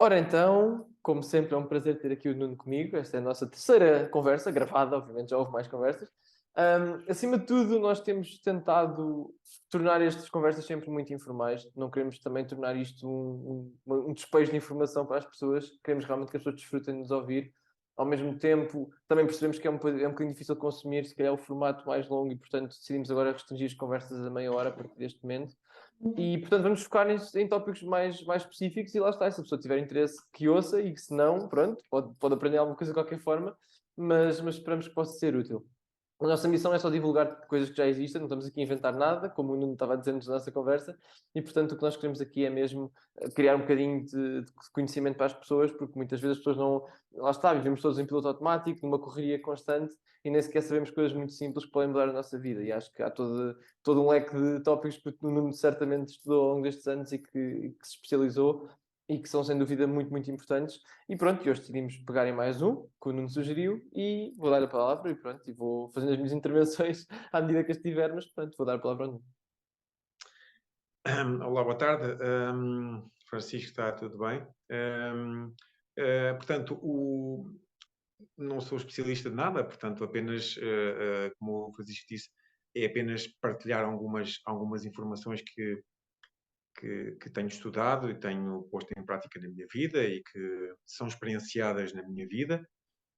Ora então, como sempre, é um prazer ter aqui o Nuno comigo. Esta é a nossa terceira conversa, gravada, obviamente já houve mais conversas. Acima de tudo, nós temos tentado tornar estas conversas sempre muito informais. Não queremos também tornar isto um despejo de informação para as pessoas. Queremos realmente que as pessoas desfrutem de nos ouvir. Ao mesmo tempo, também percebemos que é um bocadinho difícil consumir, se calhar, o formato mais longo e, portanto, decidimos agora restringir as conversas a meia hora a partir deste momento. E, portanto, vamos focar em tópicos mais específicos e lá está. Se a pessoa tiver interesse, que ouça e que se não, pronto, pode aprender alguma coisa de qualquer forma, mas esperamos que possa ser útil. A nossa missão é só divulgar coisas que já existem, não estamos aqui a inventar nada, como o Nuno estava a dizer antes da nossa conversa, e portanto o que nós queremos aqui é mesmo criar um bocadinho de conhecimento para as pessoas, porque muitas vezes as pessoas não. Lá está, vivemos todos em piloto automático, numa correria constante, e nem sequer sabemos coisas muito simples que podem mudar a nossa vida. E acho que há todo um leque de tópicos que o Nuno certamente estudou ao longo destes anos e que se especializou e que são sem dúvida muito, muito importantes. E pronto, e hoje decidimos pegar em mais um, que o Nuno sugeriu, e vou dar a palavra e pronto, e vou fazendo as minhas intervenções à medida que as tiver, mas pronto, vou dar a palavra ao Nuno. Olá, boa tarde. Francisco, está tudo bem? Portanto, não sou especialista de nada, portanto, apenas, como o Francisco disse, é apenas partilhar algumas informações que tenho estudado e tenho posto em prática na minha vida e que são experienciadas na minha vida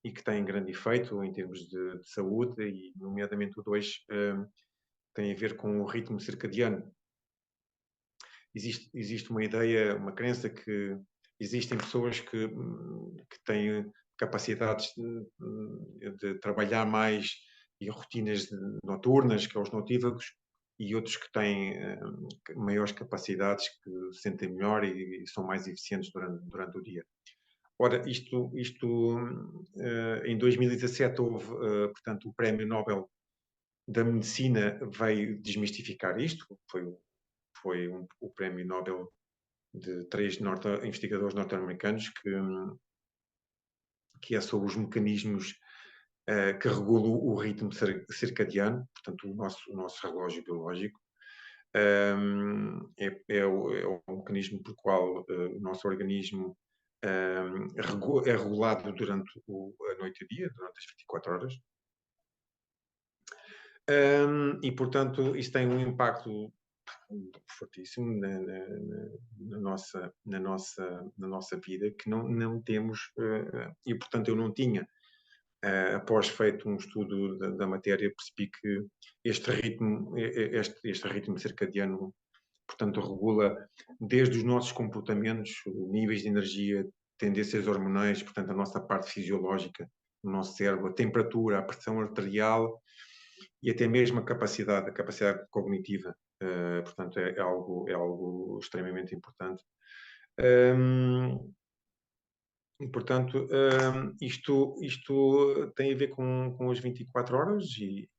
e que têm grande efeito em termos de saúde e, nomeadamente, o 2 tem a ver com o ritmo circadiano. Existe uma ideia, uma crença que existem pessoas que têm capacidades de trabalhar mais e rotinas noturnas, que é os notívagos, e outros que têm maiores capacidades, que se sentem melhor e são mais eficientes durante o dia. Ora, em 2017 houve, portanto, o Prémio Nobel da Medicina veio desmistificar isto, o Prémio Nobel de três investigadores norte-americanos que é sobre os mecanismos que regulam o ritmo circadiano, portanto, o nosso relógio biológico. É o mecanismo por qual o nosso organismo é regulado durante a noite e o dia, durante as 24 horas. E, portanto, isso tem um impacto fortíssimo na nossa vida, que não temos, e portanto eu não tinha. Após feito um estudo da matéria, percebi que este ritmo circadiano, portanto, regula desde os nossos comportamentos, níveis de energia, tendências hormonais, portanto, a nossa parte fisiológica, o nosso cérebro, a temperatura, a pressão arterial e até mesmo a capacidade cognitiva. Portanto, é algo extremamente importante. E, portanto, isto tem a ver com as 24 horas e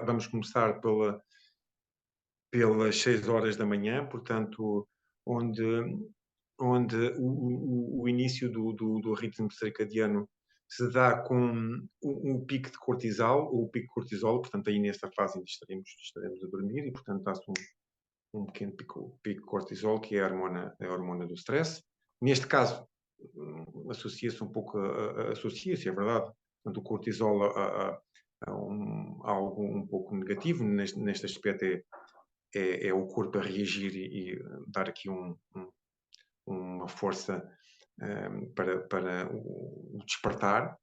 vamos começar pelas 6 horas da manhã, portanto, onde, onde o início do ritmo circadiano se dá com um pico de cortisol, ou o pico de cortisol, portanto, aí nesta fase ainda estaremos a dormir e, portanto, dá-se um pequeno pico de cortisol, que é a hormona do stress. Neste caso, associa-se um pouco, associa-se, é verdade, portanto, o cortisol a algo um pouco negativo. Neste aspecto é o corpo a reagir e dar aqui uma força para o despertar,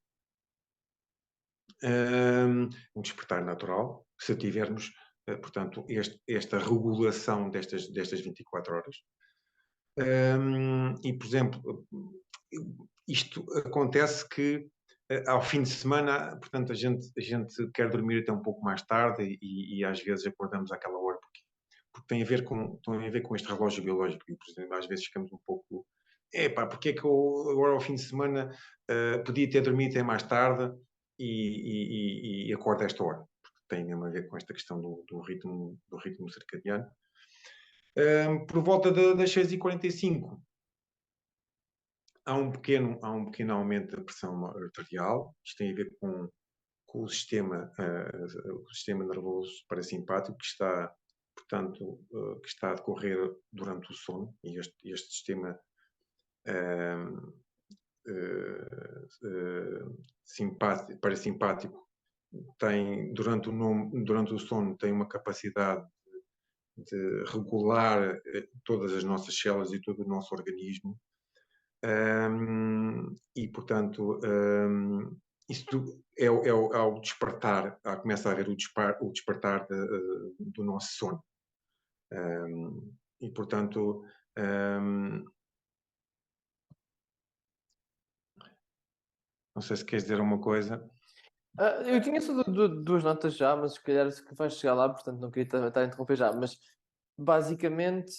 um despertar natural, se tivermos, portanto, esta regulação destas 24 horas. E, por exemplo, isto acontece que ao fim de semana, portanto, a gente quer dormir até um pouco mais tarde e às vezes acordamos àquela hora porque tem a ver com este relógio biológico e, por exemplo, às vezes ficamos um pouco epá, porque é que eu agora ao fim de semana podia ter dormido até mais tarde e acordo a esta hora, porque tem mesmo a ver com esta questão do ritmo circadiano. Por volta das 6h45 há um pequeno aumento da pressão arterial. Isto tem a ver com o sistema nervoso parasimpático, que está, portanto, que está a decorrer durante o sono, e este sistema hum, parasimpático tem, durante o sono, tem uma capacidade de regular todas as nossas células e todo o nosso organismo. E, portanto, isto ao despertar, começa a haver o despertar do nosso sono. E, portanto, não sei se queres dizer alguma coisa. Eu tinha só duas notas já, mas se calhar se que vais chegar lá, portanto não queria estar a interromper já. Mas basicamente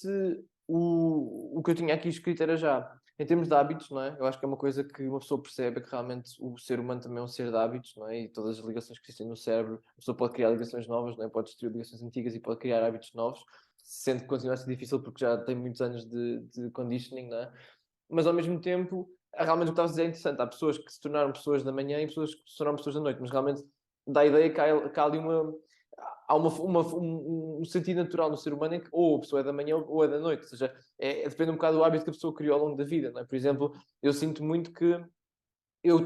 o que eu tinha aqui escrito era já, em termos de hábitos, não é? Eu acho que é uma coisa que uma pessoa percebe, é que realmente o ser humano também é um ser de hábitos, não é? E todas as ligações que existem no cérebro, a pessoa pode criar ligações novas, não é? Pode destruir ligações antigas e pode criar hábitos novos, sendo que continua a ser difícil porque já tem muitos anos de conditioning, não é? Mas ao mesmo tempo, realmente o que estavas a dizer é interessante. Há pessoas que se tornaram pessoas da manhã e pessoas que se tornaram pessoas da noite, mas realmente dá a ideia que há ali há um sentido natural no ser humano em que ou a pessoa é da manhã ou é da noite. Ou seja, depende um bocado do hábito que a pessoa criou ao longo da vida. Não é? Por exemplo, eu sinto muito que eu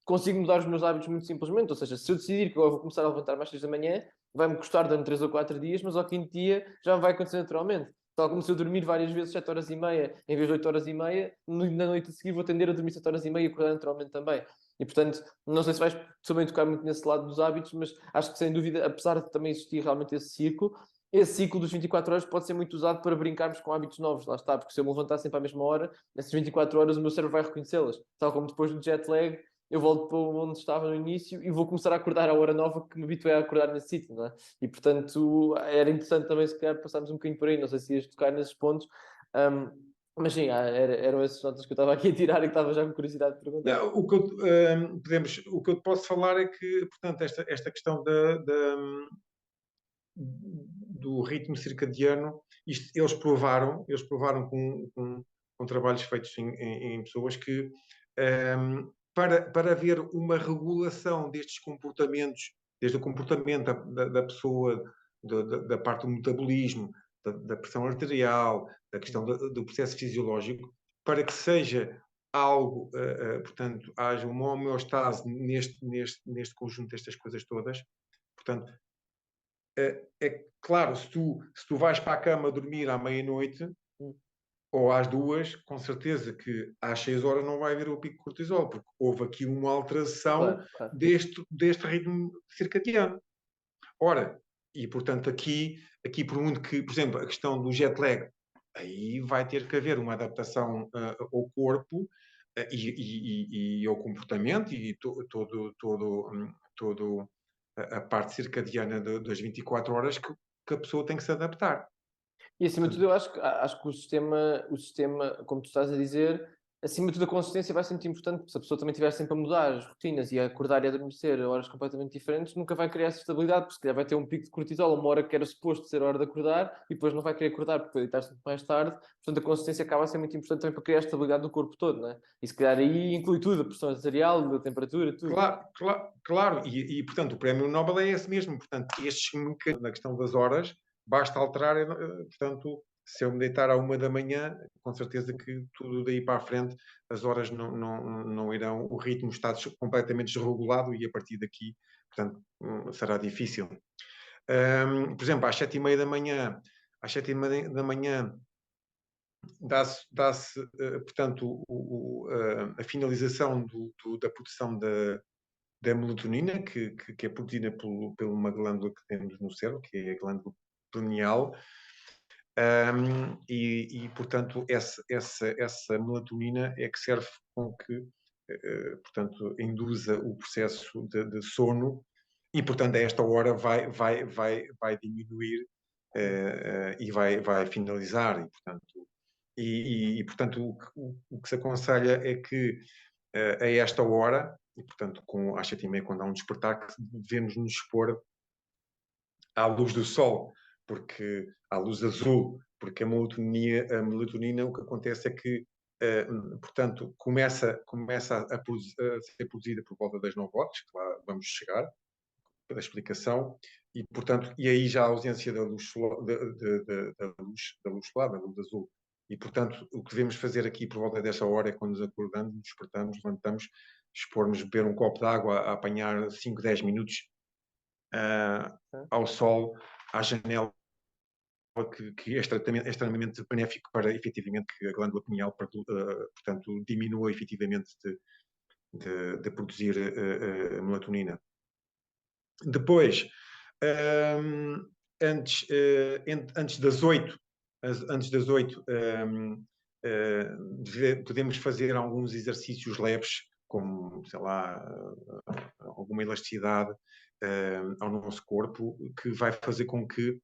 consigo mudar os meus hábitos muito simplesmente. Ou seja, se eu decidir que eu vou começar a levantar mais 6 da manhã, vai-me custar durante 3 ou 4 dias, mas ao quinto dia já vai acontecer naturalmente. Tal como se eu dormir várias vezes 7 horas e meia em vez de 8 horas e meia, na noite a seguir vou tender a dormir 7 horas e meia e acordar naturalmente também. E portanto, não sei se vais também tocar muito nesse lado dos hábitos, mas acho que sem dúvida, apesar de também existir realmente esse ciclo dos 24 horas pode ser muito usado para brincarmos com hábitos novos, lá está, porque se eu me levantar sempre à mesma hora, nessas 24 horas o meu cérebro vai reconhecê-las. Tal como depois do jet lag, eu volto para onde estava no início e vou começar a acordar à hora nova que me habituei a acordar nesse sítio, não é? E portanto, era interessante também se calhar passarmos um bocadinho por aí, não sei se ias tocar nesses pontos, mas sim, eram essas notas que eu estava aqui a tirar e que estava já com curiosidade de perguntar. Não, o que eu te posso falar é que, portanto, esta questão do ritmo circadiano, eles provaram com trabalhos feitos em pessoas que, para haver uma regulação destes comportamentos, desde o comportamento da pessoa, da parte do metabolismo, da pressão arterial, da questão do processo fisiológico, para que seja algo, portanto, haja uma homeostase neste conjunto destas coisas todas. Portanto, é claro, se tu vais para a cama dormir à meia-noite Hum, ou às 2, com certeza que às 6 horas não vai haver o pico de cortisol, porque houve aqui uma alteração Claro, claro. deste ritmo circadiano. Ora, e portanto aqui por muito que, por exemplo, a questão do jet lag, aí vai ter que haver uma adaptação ao corpo e ao comportamento e todo a parte circadiana das 24 horas que a pessoa tem que se adaptar. E acima de tudo, Portanto, eu acho que o sistema, como tu estás a dizer, acima de tudo, a consistência vai ser muito importante. Se a pessoa também estiver sempre a mudar as rotinas e a acordar e a adormecer a horas completamente diferentes, nunca vai criar essa estabilidade, porque se calhar vai ter um pico de cortisol, uma hora que era suposto ser a hora de acordar, e depois não vai querer acordar porque vai deitar-se muito mais tarde. Portanto, a consistência acaba a ser muito importante também para criar a estabilidade do corpo todo, né? E se calhar aí inclui tudo, a pressão arterial, a temperatura, tudo. claro, portanto o prémio Nobel é esse mesmo. Portanto, estes mecanismos na questão das horas, basta alterar, portanto, se eu me deitar à 1 da manhã, com certeza que tudo daí para a frente, as horas não irão, o ritmo está completamente desregulado e a partir daqui, portanto, será difícil. Por exemplo, às 7h30 da manhã, portanto, a finalização da produção da melatonina, que é produzida por uma glândula que temos no cérebro, que é a glândula pineal, portanto, essa melatonina é que serve com que, portanto, induza o processo de sono e, portanto, a esta hora vai diminuir e vai finalizar. Portanto, o que se aconselha é que a esta hora, e portanto às 7h30, quando há um despertar, que devemos nos expor à luz do sol, porque à luz azul, porque a melatonina o que acontece é que, portanto, começa a ser produzida por volta das 9 horas, que lá vamos chegar, da explicação, e, portanto, e aí já a ausência da luz, da luz solar, da luz azul. E, portanto, o que devemos fazer aqui por volta desta hora é quando nos acordamos, nos despertamos, levantamos, expormos, beber um copo de água, a apanhar 5, 10 minutos ao sol, à janela, que é extremamente benéfico para, efetivamente, que a glândula pineal, portanto, diminua efetivamente de produzir melatonina. Depois, antes das 8, podemos fazer alguns exercícios leves, como, sei lá, alguma elasticidade ao nosso corpo, que vai fazer com que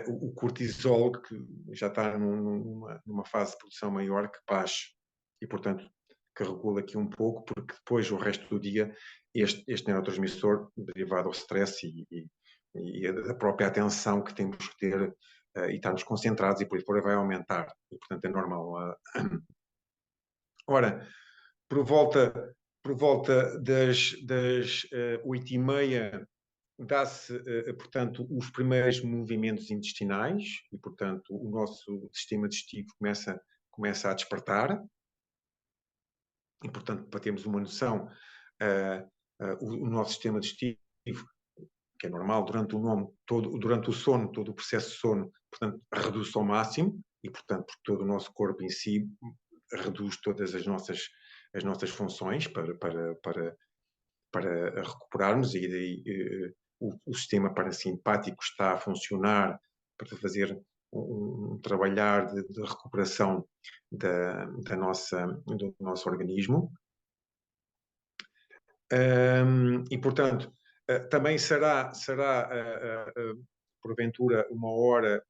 o cortisol, que já está numa fase de produção maior, que baixe. E, portanto, que regula aqui um pouco, porque depois, o resto do dia, este neurotransmissor, derivado ao stress e a própria atenção que temos que ter e estarmos concentrados, e por aí fora vai aumentar. E, portanto, é normal. Ora, por volta das 8h30, dá-se, portanto, os primeiros movimentos intestinais e, portanto, o nosso sistema digestivo começa a despertar. E, portanto, para termos uma noção, o nosso sistema digestivo, que é normal, durante o sono, todo o processo de sono, portanto, reduz-se ao máximo e, portanto, todo o nosso corpo em si reduz todas as nossas funções para recuperarmos, e daí o sistema parasimpático está a funcionar para fazer um trabalhar de recuperação do nosso organismo. E, portanto, também será porventura, uma hora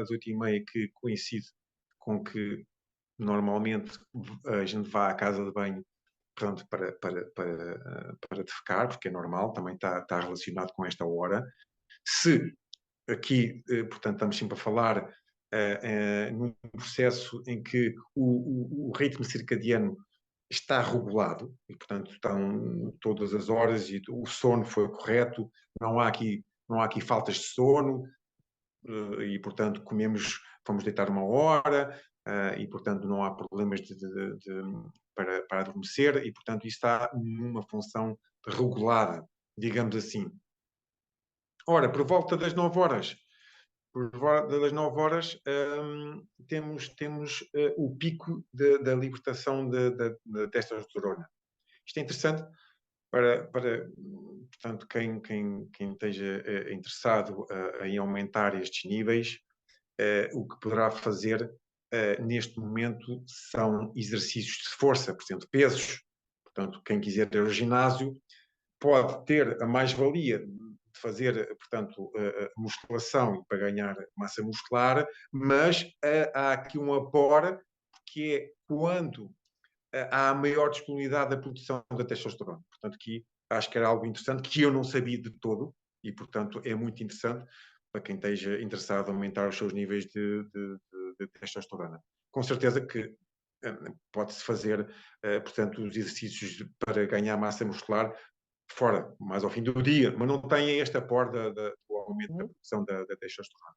às 8h30, que coincide com que normalmente a gente vá à casa de banho, pronto, para defecar, porque é normal, também está relacionado com esta hora. Se aqui, portanto, estamos sempre a falar num processo em que o ritmo circadiano está regulado e, portanto, estão todas as horas e o sono foi correto, não há aqui faltas de sono e, portanto, vamos deitar uma hora e, portanto, não há problemas para adormecer e, portanto, isso está numa função regulada, digamos assim. Ora, por volta das 9h, temos o pico da libertação da testosterona. Isto é interessante portanto, quem esteja interessado em aumentar estes níveis, o que poderá fazer neste momento são exercícios de força, portanto, pesos. Portanto, quem quiser ir ao ginásio pode ter a mais-valia de fazer, portanto, musculação para ganhar massa muscular, mas há aqui um aporo, que é quando há a maior disponibilidade da produção da testosterona. Portanto, aqui acho que era algo interessante, que eu não sabia de todo, e, portanto, é muito interessante para quem esteja interessado em aumentar os seus níveis de testosterona. Com certeza que pode-se fazer, portanto, os exercícios para ganhar massa muscular fora, mais ao fim do dia, mas não tem este aporte do aumento da produção da testosterona.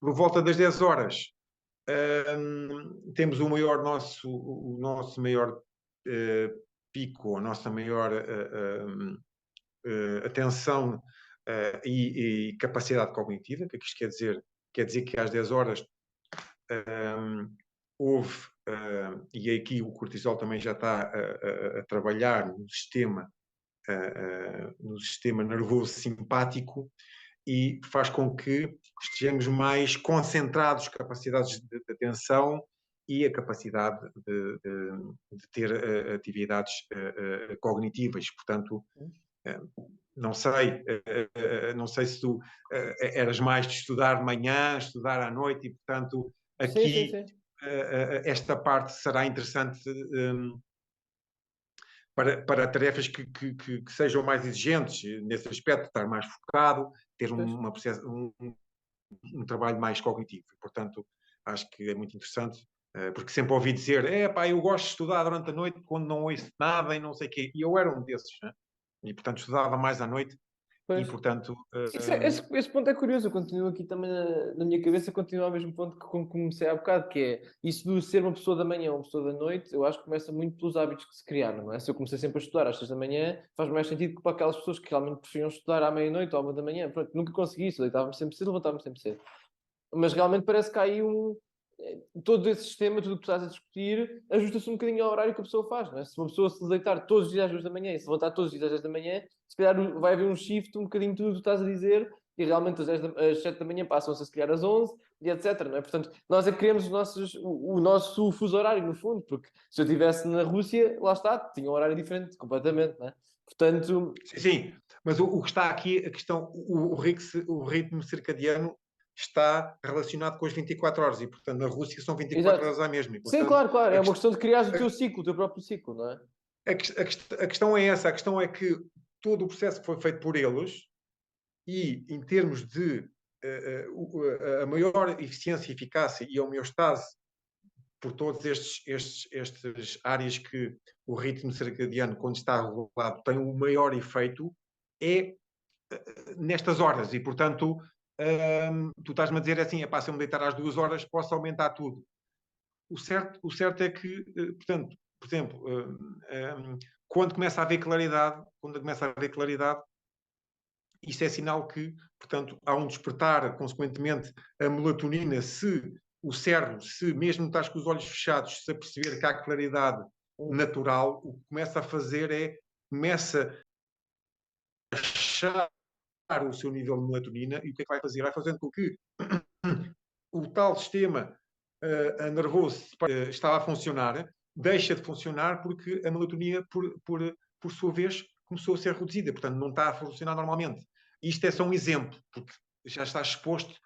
Por volta das 10h, temos o nosso maior pico, a nossa maior atenção e capacidade cognitiva. O que é que isto quer dizer? Quer dizer que às 10h houve, e aqui o cortisol também já está a trabalhar no sistema nervoso simpático, e faz com que estejamos mais concentrados, capacidades de atenção e a capacidade de ter atividades cognitivas. Portanto, não sei se tu eras mais de estudar de manhã, estudar à noite, e, portanto, aqui Sim. esta parte será interessante para tarefas que sejam mais exigentes nesse aspecto, estar mais focado, ter um trabalho mais cognitivo. Portanto, acho que é muito interessante, porque sempre ouvi dizer, eu gosto de estudar durante a noite quando não ouço nada e não sei o quê. E eu era um desses, né? E, portanto, estudava mais à noite e, Pois. portanto, Esse ponto é curioso, eu continuo aqui também na minha cabeça, continuo ao mesmo ponto que comecei há bocado, que é isso de ser uma pessoa da manhã ou uma pessoa da noite, eu acho que começa muito pelos hábitos que se criaram, não é? Se eu comecei sempre a estudar às 6 da manhã, faz mais sentido que para aquelas pessoas que realmente preferiam estudar à meia-noite ou à 1 da manhã. Pronto, nunca consegui isso, deitava-me sempre cedo, levantava-me sempre cedo. Mas realmente parece que há aí todo esse sistema, tudo o que estás a discutir, ajusta-se um bocadinho ao horário que a pessoa faz, não é? Se uma pessoa se deitar todos os dias às 2 da manhã e se levantar todos os dias às 10 da manhã, se calhar vai haver um shift um bocadinho tudo o que estás a dizer e realmente às 7 da manhã passam-se a se calhar às 11 e etc, não é? Portanto, nós é que queremos o nosso fuso horário, no fundo, porque se eu estivesse na Rússia, lá está, tinha um horário diferente, completamente, não é? Portanto, sim, sim. Mas o que está aqui, a questão, o ritmo circadiano está relacionado com as 24 horas e, portanto, na Rússia são 24 exato. horas à mesma. E, Sim, portanto, claro, claro, a, é uma quest- questão de criar o teu a- ciclo, o teu próprio ciclo, não é? a questão é essa. A questão é que todo o processo que foi feito por eles e, em termos de a maior eficiência e eficácia e a homeostase por todos estes áreas que o ritmo circadiano, quando está regulado, tem o maior efeito, é nestas horas. E, portanto, tu estás-me a dizer assim, se eu me deitar às 2 horas, posso aumentar tudo. O certo é que, portanto, por exemplo, quando começa a haver claridade, isso é sinal que, portanto, há um despertar, consequentemente, a melatonina, se o cérebro, se mesmo estás com os olhos fechados, se a perceber que há claridade Hum, natural, o que começa a fazer é, começa a achar o seu nível de melatonina e o que é que vai fazer? Vai fazendo com que o tal sistema nervoso estava a funcionar, deixa de funcionar porque a melatonina, por sua vez, começou a ser reduzida, portanto não está a funcionar normalmente. Isto é só um exemplo, porque já está exposto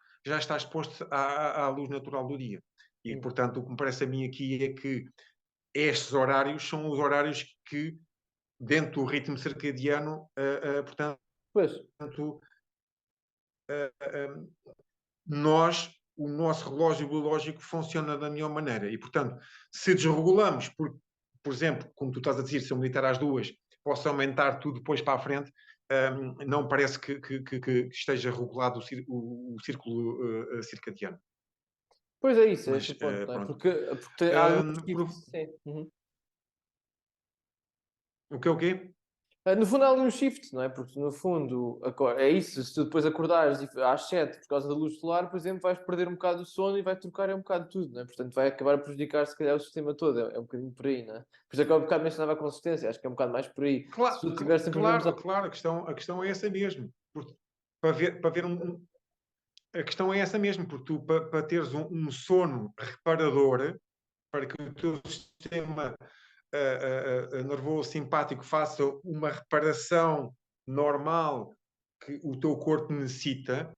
à luz natural do dia. E, hum. portanto, o que me parece a mim aqui é que estes horários são os horários que, dentro do ritmo circadiano, portanto, Pois. o nosso relógio biológico funciona da melhor maneira. E, portanto, se desregulamos, por exemplo, como tu estás a dizer, se eu meditar às 2, posso aumentar tudo depois para a frente, não parece que esteja regulado o círculo circadiano. Pois é isso, é esse Mas, o ponto, não é? pronto. Porque há ali um shift, sim. Uhum. O que é o quê? No fundo há ali um shift, não é? Porque no fundo é isso, se tu depois acordares às 7 por causa da luz solar, por exemplo, vais perder um bocado o sono e vai trocar um bocado tudo, não é? Portanto, vai acabar a prejudicar se calhar o sistema todo, é um bocadinho por aí, não é? Por isso é que há um bocado mencionava a consistência, acho que é um bocado mais por aí. Se Claro, tu tiver sempre os mesmos. claro, a questão é essa mesmo. Para ver a questão é essa mesmo, porque tu, para teres um sono reparador, para que o teu sistema nervoso simpático faça uma reparação normal que o teu corpo necessita,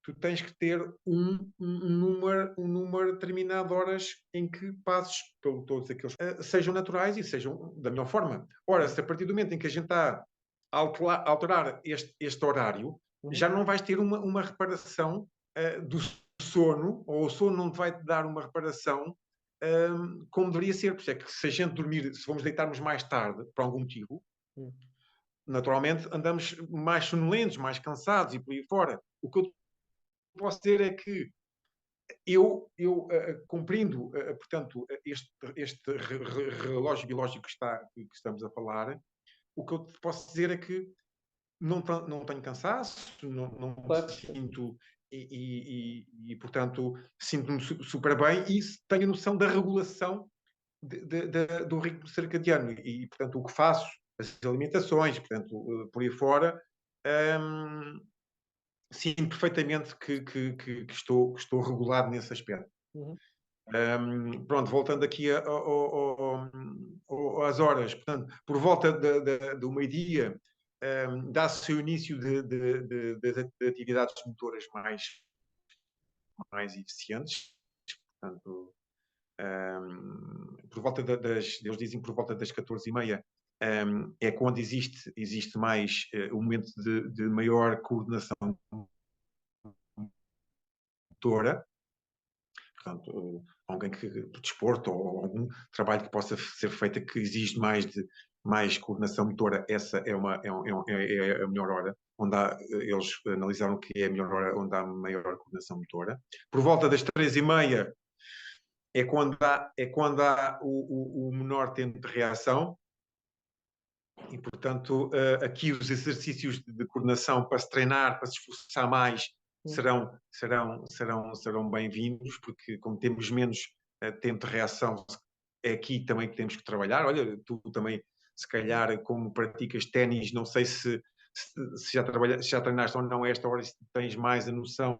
tu tens que ter um número determinado de horas em que passes por todos aqueles sejam naturais e sejam da melhor forma. Ora, se a partir do momento em que a gente está a alterar este horário, Uhum. já não vais ter uma reparação do sono, ou o sono não te vai dar uma reparação como deveria ser. Por isso é que se a gente dormir, se vamos deitarmos mais tarde, por algum motivo, Uhum. naturalmente andamos mais sonolentos, mais cansados e por aí fora. O que eu posso dizer é que cumprindo, portanto, este relógio biológico que estamos a falar, o que eu te posso dizer é que não tenho cansaço, não me Claro. sinto portanto, sinto-me super bem e tenho noção da regulação do ritmo circadiano portanto, o que faço, as alimentações, portanto, por aí fora, hum, sinto perfeitamente que estou regulado nesse aspecto. Uhum. Pronto, voltando aqui às horas, portanto, por volta do meio-dia, dá-se o início de atividades motoras mais eficientes, portanto, por volta eles dizem por volta das 14h30, é quando existe mais um momento de maior coordenação motora, portanto, alguém que, de desporto ou algum trabalho que possa ser feito que exige mais coordenação motora, essa é a melhor hora, eles analisaram que é a melhor hora onde há maior coordenação motora. Por volta das 3h30 é quando há o menor tempo de reação, e, portanto, aqui os exercícios de coordenação para se treinar, para se esforçar mais, serão bem-vindos, porque como temos menos tempo de reação, é aqui também que temos que trabalhar. Olha, tu também, se calhar, como praticas ténis, não sei se já treinaste ou não a esta hora, se tens mais a noção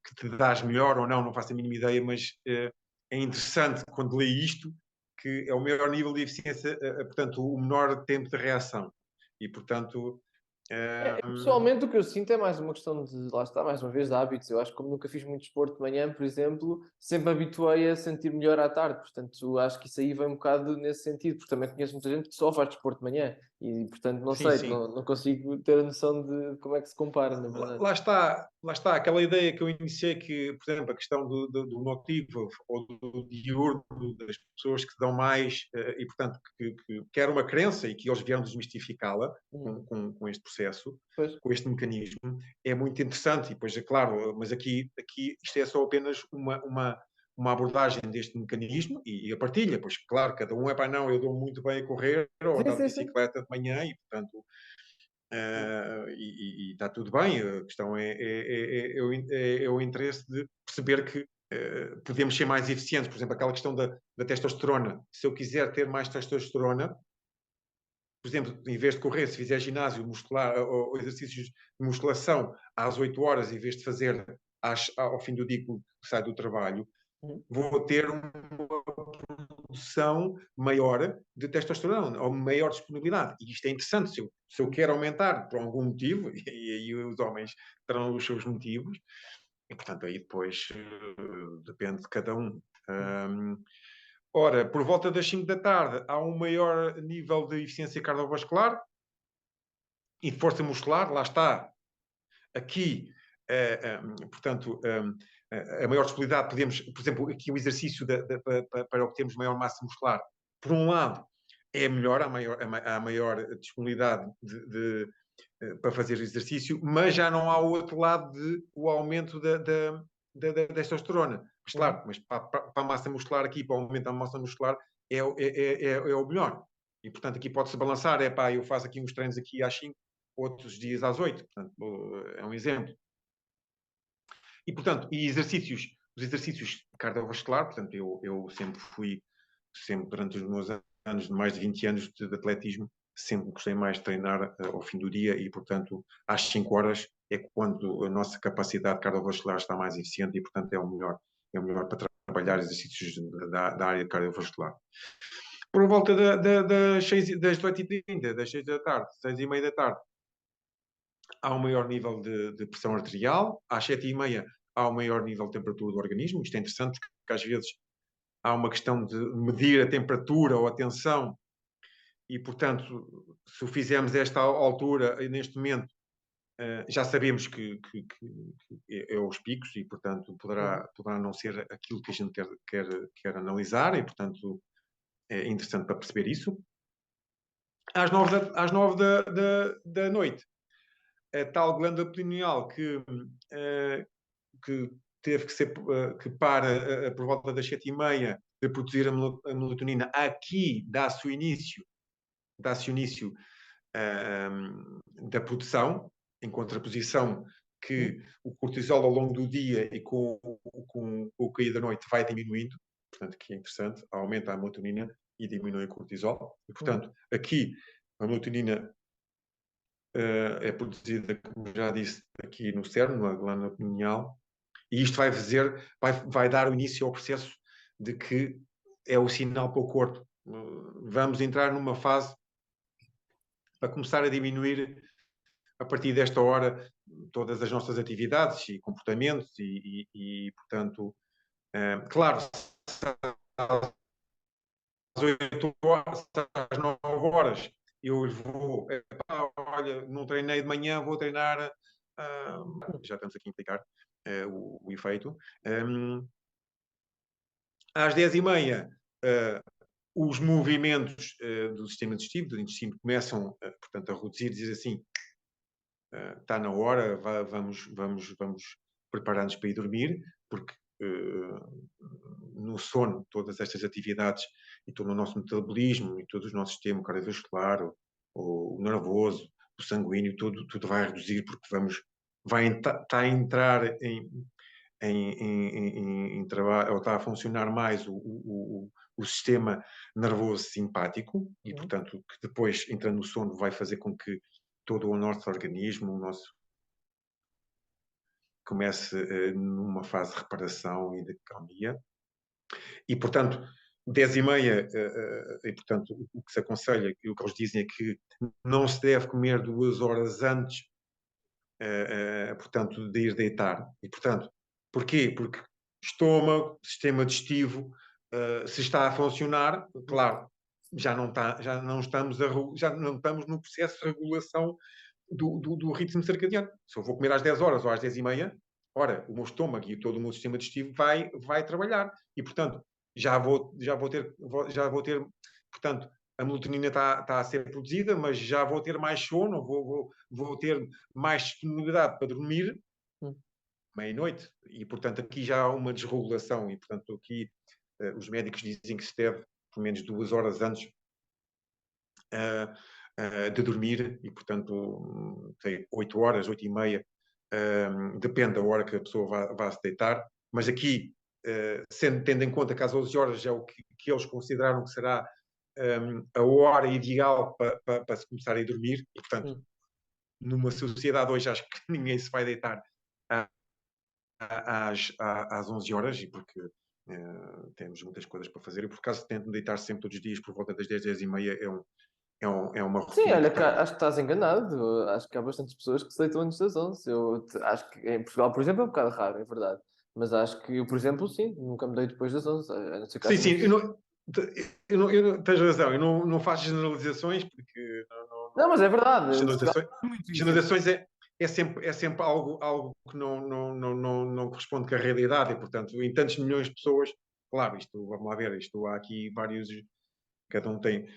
que te dás melhor ou não, não faço a mínima ideia, mas é interessante quando leio isto, que é o maior nível de eficiência, portanto, o menor tempo de reação. E, portanto, Pessoalmente, o que eu sinto é mais uma questão de, lá está, mais uma vez, de hábitos. Eu acho que, como nunca fiz muito desporto de manhã, por exemplo, sempre me habituei a sentir melhor à tarde. Portanto, acho que isso aí vem um bocado nesse sentido, porque também conheço muita gente que só faz desporto de manhã e, portanto, não sim, sei, sim. não consigo ter a noção de como é que se compara, na Lá, verdade. lá está aquela ideia que eu iniciei, que, por exemplo, a questão do notívago ou do diurno, das pessoas que dão mais, e, portanto, que era uma crença e que eles vieram desmistificá-la com este processo, Pois. com este mecanismo, é muito interessante. E, pois, é claro, mas aqui isto é só apenas uma abordagem deste mecanismo e a partilha, pois claro, cada um é para não, eu dou muito bem a correr ou Sim, andar de sim, sim. bicicleta de manhã e, portanto, e está tudo bem. A questão é o interesse de perceber que podemos ser mais eficientes. Por exemplo, aquela questão da testosterona. Se eu quiser ter mais testosterona, por exemplo, em vez de correr, se fizer ginásio muscular ou exercícios de musculação às 8 horas, em vez de fazer ao fim do dia que sai do trabalho, Uhum. vou ter uma produção maior de testosterona, ou maior disponibilidade. E isto é interessante. Se eu quero aumentar por algum motivo, e aí os homens terão os seus motivos, e portanto aí depois depende de cada um. Ora, por volta das 5 da tarde há um maior nível de eficiência cardiovascular e de força muscular, lá está. Aqui, portanto, a maior disponibilidade, podemos, por exemplo, aqui o exercício para obtermos maior massa muscular, por um lado, é melhor, há maior disponibilidade para fazer exercício, mas já não há o outro lado o aumento da testosterona. Mas Uhum. claro, mas para a massa muscular aqui, para o aumento da massa muscular, é o melhor. E, portanto, aqui pode-se balançar, eu faço aqui uns treinos aqui às 5, outros dias às 8. Portanto, é um exemplo. E, portanto, os exercícios cardiovascular, portanto, eu sempre durante os meus anos, de mais de 20 anos de atletismo, sempre gostei mais de treinar ao fim do dia e, portanto, às 5 horas é quando a nossa capacidade cardiovascular está mais eficiente e, portanto, é o melhor para trabalhar exercícios da área cardiovascular. Por volta das 8h30, das 6 da tarde, 6h30 da tarde, há um maior nível de pressão arterial, às 7h30 há um maior nível de temperatura do organismo. Isto é interessante porque às vezes há uma questão de medir a temperatura ou a tensão e, portanto, se o fizermos a esta altura, neste momento, já sabemos que é os picos e, portanto, poderá não ser aquilo que a gente quer analisar e, portanto, é interessante para perceber isso. Às 9 da noite, a tal glândula pineal que teve que ser, que para por volta das 7h30 de produzir a melatonina, aqui dá-se o início da produção, em contraposição que o cortisol ao longo do dia e com o cair da noite vai diminuindo, portanto, aqui é interessante, aumenta a melatonina e diminui o cortisol. E, portanto, aqui a melatonina é produzida, como já disse, aqui no cérebro, na glândula pineal, e isto vai dar o início ao processo de que é o sinal para o corpo. Vamos entrar numa fase para começar a diminuir, a partir desta hora, todas as nossas atividades e comportamentos e portanto, claro, às 8 horas, às 9 horas, eu vou, olha, não treinei de manhã, vou treinar, já estamos aqui a implicar o efeito. Às 10h30, os movimentos do sistema digestivo, do intestino, começam, portanto, a reduzir, dizer assim, está na hora, vamos preparar-nos para ir dormir, porque no sono, todas estas atividades e todo o nosso metabolismo e todo o nosso sistema cardiovascular, o nervoso, o sanguíneo, tudo vai reduzir, porque está a entrar em trabalho, ou está a funcionar mais o sistema nervoso simpático, e, portanto, que depois, entrando no sono, vai fazer com que todo o nosso organismo, o nosso comece numa fase de reparação e de calmia. E, portanto, 10h30, e, portanto, o que se aconselha e o que eles dizem é que não se deve comer 2 horas antes, portanto, de ir deitar. E, portanto, porquê? Porque estômago, sistema digestivo, se está a funcionar, claro, já não estamos no processo de regulação do ritmo circadiano. Se eu vou comer às 10 horas ou às 10h30, ora, o meu estômago e todo o meu sistema digestivo vai trabalhar. E, portanto, já vou ter, portanto, a melatonina está a ser produzida, mas já vou ter mais sono, vou ter mais disponibilidade para dormir meia-noite. E, portanto, aqui já há uma desregulação. E, portanto, aqui os médicos dizem que se deve, pelo menos 2 horas antes de dormir, e, portanto, 8 horas, 8h30, depende da hora que a pessoa vá se deitar. Mas aqui, tendo em conta que às 11 horas é o que eles consideraram que será a hora ideal para se começar a dormir, e, portanto, numa sociedade hoje, acho que ninguém se vai deitar às 11 horas, e porque temos muitas coisas para fazer, e por acaso tento deitar sempre todos os dias por volta das 10, 10h30, é uma Sim, rotina olha, importante. acho que estás enganado. Acho que há bastantes pessoas que se deitam antes das 11. Acho que em Portugal, por exemplo, é um bocado raro, é verdade. Mas acho que eu, por exemplo, sim, nunca me deito depois das 11. A não ser que Sim, haja sim, muito. tens razão, eu não faço generalizações, porque Não, mas é verdade. Em Portugal generalizações, é muito isso. generalizações é sempre algo que não corresponde com a realidade, e, portanto, em tantos milhões de pessoas, claro, vamos lá ver, há aqui vários, cada um tem.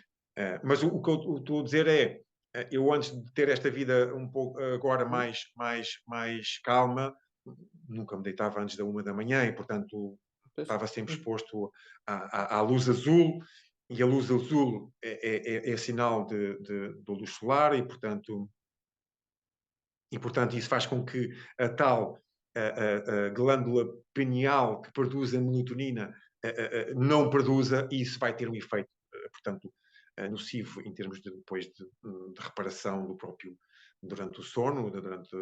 Mas o que eu estou a dizer é, eu antes de ter esta vida um pouco agora mais calma, nunca me deitava antes da 1 da manhã, e, portanto, Pois. estava sempre exposto à luz azul, e a luz azul é sinal de luz solar, e, portanto, isso faz com que a tal a glândula pineal que produz a melatonina não produza, e isso vai ter um efeito, portanto, nocivo em termos depois de reparação do próprio, durante o sono, durante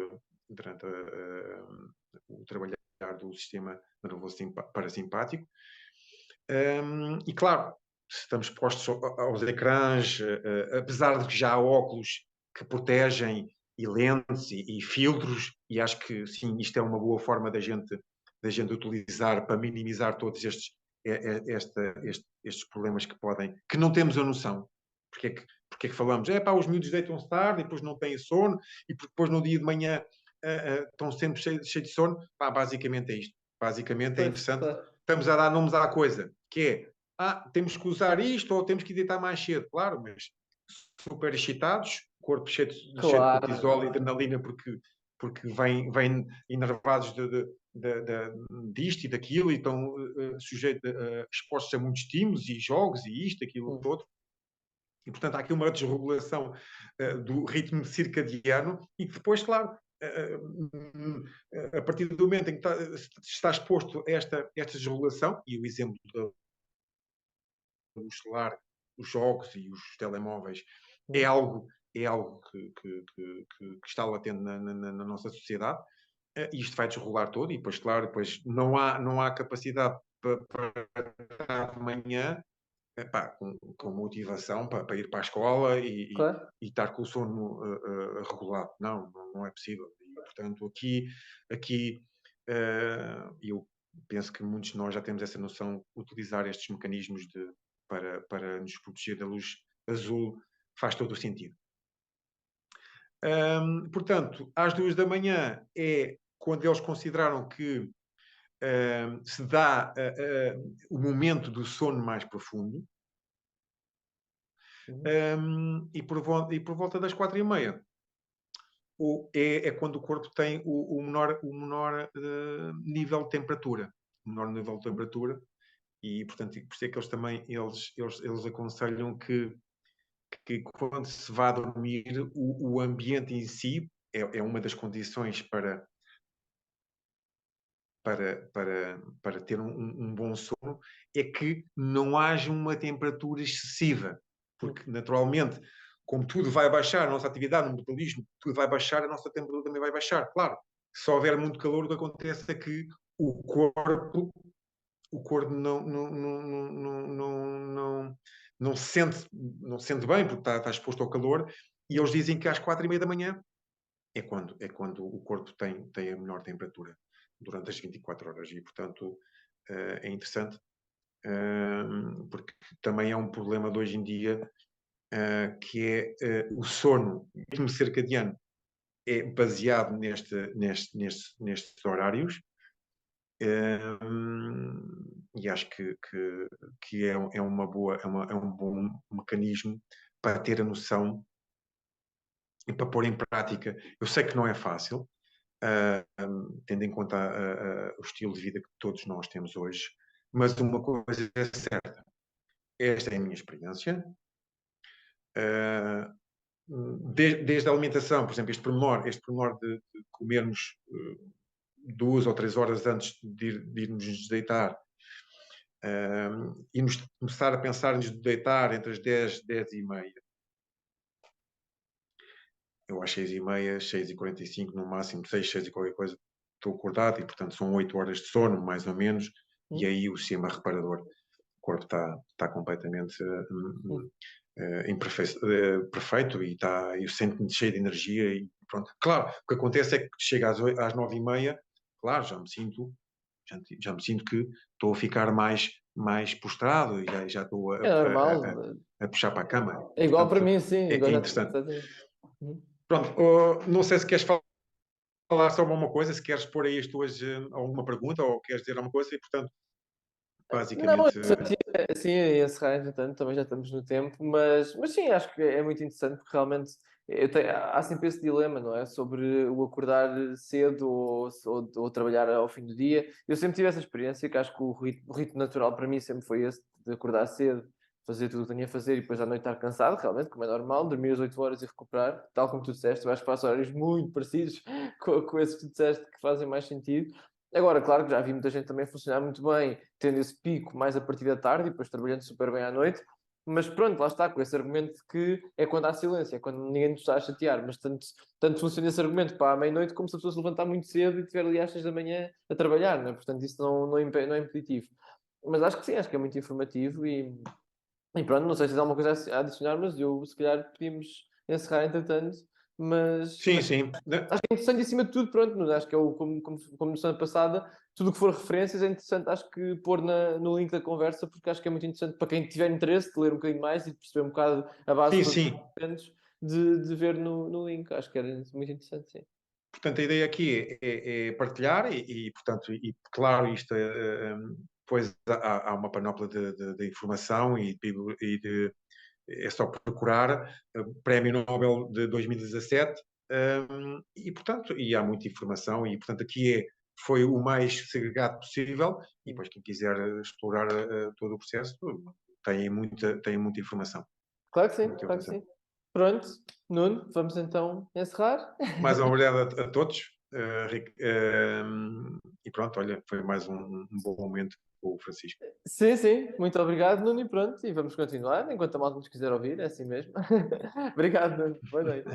o trabalhar do sistema nervoso parasimpático. E, claro, se estamos expostos aos ecrãs, apesar de que já há óculos que protegem, e lentes e filtros, e acho que sim, isto é uma boa forma da gente utilizar para minimizar todos estes problemas que não temos a noção. Porque é que falamos? Os miúdos deitam-se tarde e depois não têm sono, e depois no dia de manhã estão sempre cheios de sono. Basicamente é isto. Basicamente é Pois, interessante. claro. Estamos a dar nomes à coisa, que é, temos que usar isto, ou temos que deitar mais cedo. Claro, mas super excitados, corpo cheio de cortisol e Claro. adrenalina, porque vêm enervados disto e daquilo, e estão expostos a muitos estímulos e jogos e isto, aquilo Hum. todo. E, portanto, há aqui uma desregulação do ritmo circadiano, e que depois, claro, a partir do momento em que está exposto a esta desregulação, e o exemplo da luz solar, os jogos e os telemóveis, é Hum. algo, é algo que está latente na nossa sociedade, e isto vai desrolar todo, e depois, claro, depois não há capacidade para estar de manhã, com motivação para ir para a escola Claro. e estar com o sono regulado. Não é possível. E, portanto, aqui eu penso que muitos de nós já temos essa noção, utilizar estes mecanismos para nos proteger da luz azul faz todo o sentido. Portanto, às 2 da manhã é quando eles consideraram que se dá o momento do sono mais profundo, e por volta das 4h30 é quando o corpo tem o menor nível de temperatura. O menor nível de temperatura, e portanto, por isso é que eles também eles aconselham que quando se vá dormir, o ambiente em si é uma das condições para ter um bom sono, é que não haja uma temperatura excessiva, porque naturalmente, como tudo vai baixar, a nossa atividade no metabolismo, tudo vai baixar, a nossa temperatura também vai baixar. Claro, se houver muito calor, o que acontece é que o corpo não se sente bem, porque está exposto ao calor, e eles dizem que às 4h30 é quando o corpo tem a menor temperatura durante as 24 horas. E, portanto, é interessante, porque também é um problema de hoje em dia, que é o sono. O ritmo circadiano é baseado nestes horários, e acho que é um bom mecanismo para ter a noção e para pôr em prática. Eu sei que não é fácil, tendo em conta o estilo de vida que todos nós temos hoje, mas uma coisa é certa, esta é a minha experiência. Desde a alimentação, por exemplo, este pormenor de comermos 2 ou 3 horas antes de irmos nos deitar, e começar a pensar nos deitar entre as 10h e meia. Eu às 6h30, 6h45 no máximo, 6 e qualquer coisa, estou acordado, e portanto são 8 horas de sono, mais ou menos, e aí o sistema reparador, o corpo está completamente perfeito, e eu sinto-me cheio de energia, e pronto. Claro, o que acontece é que chega às 9h30, claro, já me sinto que estou a ficar mais prostrado, e já estou É normal. a puxar para a cama. É igual para Portanto, mim, sim. é Igual já interessante. Uhum. Pronto, não sei se queres falar sobre alguma coisa, se queres pôr aí as tuas alguma pergunta, ou queres dizer alguma coisa, e portanto, Não, basicamente. assim, a encerrar, entretanto, também já estamos no tempo, mas sim, acho que é muito interessante, porque realmente há sempre esse dilema, não é? Sobre o acordar cedo ou trabalhar ao fim do dia. Eu sempre tive essa experiência, que acho que o ritmo natural para mim sempre foi esse, de acordar cedo, fazer tudo o que tinha a fazer e depois à noite estar cansado, realmente, como é normal, dormir as 8 horas e recuperar, tal como tu disseste. Eu acho que faço horários muito parecidos com esses que tu disseste, que fazem mais sentido. Agora, claro que já vi muita gente também funcionar muito bem, tendo esse pico mais a partir da tarde e depois trabalhando super bem à noite. Mas pronto, lá está, com esse argumento que é quando há silêncio, é quando ninguém nos está a chatear. Mas tanto funciona esse argumento para a meia-noite, como se a pessoa se levantar muito cedo e estiver ali às 6 da manhã a trabalhar, não é? Portanto, isso não é impeditivo. Mas acho que sim, acho que é muito informativo e pronto, não sei se tens alguma coisa a adicionar, mas eu se calhar podíamos encerrar entretanto. Sim, Mas sim. acho que é interessante, acima de tudo, pronto, mas acho que é como na semana passada, tudo o que for referências é interessante, acho que pôr no link da conversa, porque acho que é muito interessante para quem tiver interesse de ler um bocadinho mais e de perceber um bocado a base Sim, de todos os sim. documentos, de ver no link. Acho que era muito interessante, sim. Portanto, a ideia aqui é partilhar, portanto, claro, isto depois há uma panóplia de informação, é só procurar Prémio Nobel de 2017, portanto, há muita informação, e portanto aqui foi o mais segregado possível, e depois quem quiser explorar todo o processo tem muita informação. Claro que sim, Muita claro que informação. sim. Pronto, Nuno, vamos então encerrar. Mais obrigado a todos, Rick, e pronto, olha, foi mais um bom momento com o Francisco. Sim, sim, muito obrigado, Nuno, e pronto, e vamos continuar, enquanto a malta nos quiser ouvir, é assim mesmo. Obrigado, Nuno. Boa noite.